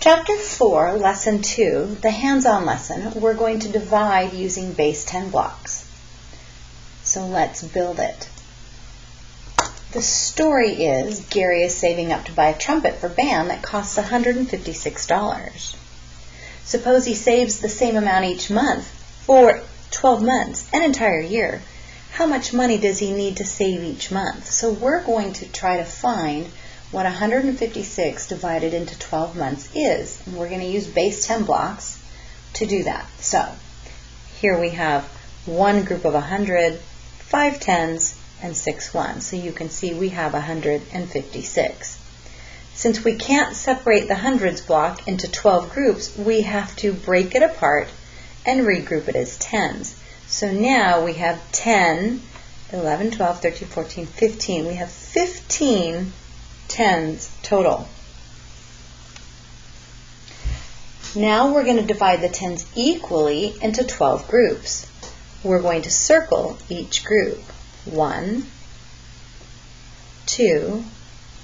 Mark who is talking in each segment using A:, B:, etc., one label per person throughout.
A: Chapter 4, Lesson 2, the hands-on lesson, we're going to divide using base 10 blocks. So let's build it. The story is Gary is saving up to buy a trumpet for band that costs $156. Suppose he saves the same amount each month for 12 months, an entire year. How much money does he need to save each month? So we're going to try to find what 156 divided into 12 months is. And we're going to use base 10 blocks to do that. So here we have one group of 100, 5 tens, and 6 ones. So you can see we have 156. Since we can't separate the hundreds block into 12 groups, we have to break it apart and regroup it as tens. So now we have 10, 11, 12, 13, 14, 15. We have 15 tens total. Now we're going to divide the tens equally into 12 groups. We're going to circle each group. 1, 2,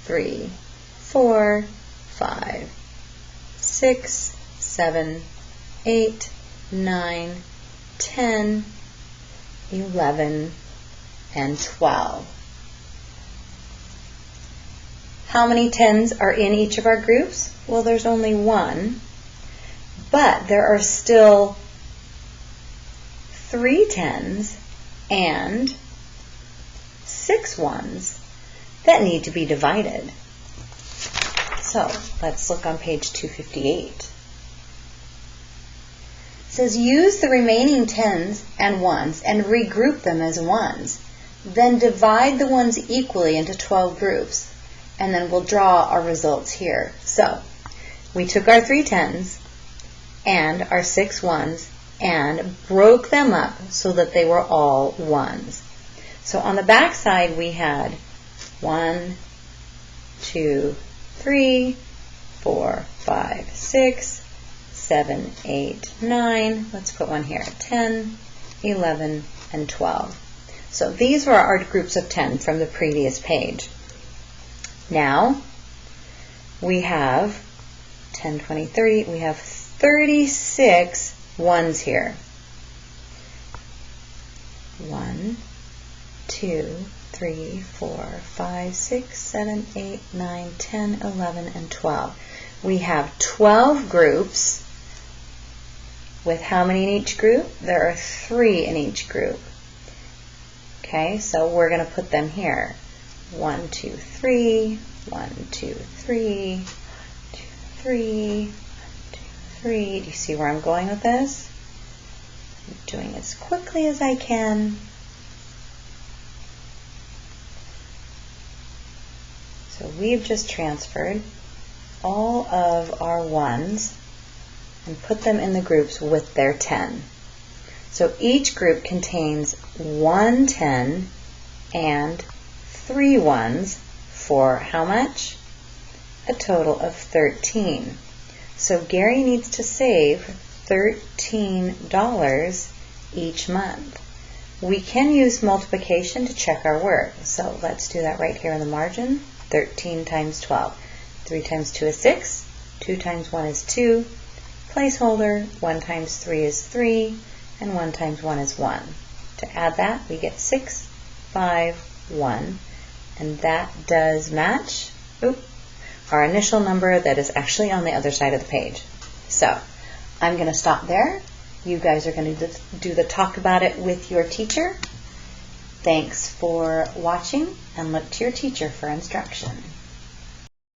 A: 3, 4, 5, 6, 7, 8, 9, 10, 11, and 12. How many tens are in each of our groups? Well, there's only one, but there are still 3 tens and 6 ones that need to be divided. So let's look on page 258. It says use the remaining tens and ones and regroup them as ones. Then divide the ones equally into 12 groups. And then we'll draw our results here. So we took our 3 tens and our 6 ones and broke them up so that they were all ones. So on the back side we had 1, 2, 3, 4, 5, 6, 7, 8, 9. Let's put one here. 10, 11, and 12. So these were our groups of 10 from the previous page. Now we have 10, 20, 30. We have 36 ones here. 1, 2, 3, 4, 5, 6, 7, 8, 9, 10, 11, and 12. We have 12 groups with how many in each group? There are 3 in each group. Okay, so we're going to put them here. 1, 2, 3, 1, 2, 3, 1, 2, 3, 1, 2, 3. Do you see where I'm going with this? I'm doing as quickly as I can. So we've just transferred all of our ones and put them in the groups with their 10. So each group contains 1 10 and 3 ones for how much? A total of 13. So Gary needs to save $13 each month. We can use multiplication to check our work. So let's do that right here in the margin. 13 times 12. 3 times 2 is 6. 2 times 1 is 2. Placeholder, 1 times 3 is 3. And 1 times 1 is 1. To add that, we get 6, 5, 1. And that does match our initial number that is actually on the other side of the page. So I'm going to stop there. You guys are going to do the talk about it with your teacher. Thanks for watching, and look to your teacher for instruction.